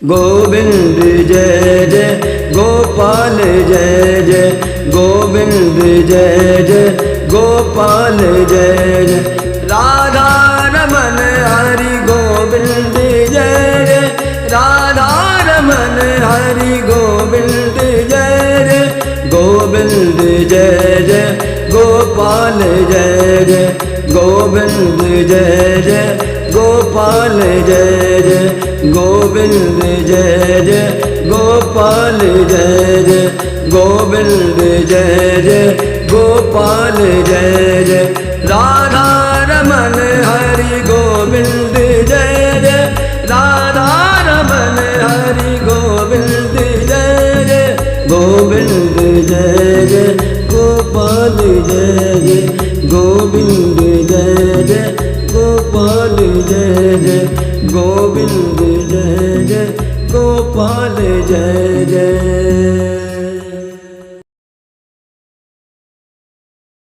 गोविंद जय जय गोपाल जय जय गोविंद जय जय गोपाल जय जय राधा रमन हरि गोविंद जय जय राधा रमन हरि गोविंद जय जय गोविंद जय जय गोपाल जय जय गोविंद जय जय गोपाल जय जय गोविंद जय जय गोपाल जय जय गोविंद जय जय गोपाल जय जय राधा रमन हरि गोविंद जय जय राधा रमन हरि गोविंद जय जय गोविंद जय जय गोपाल जय जय गोविंद जय जय गोपाल जय जय गोविंद जय जय गोपाल जय जय।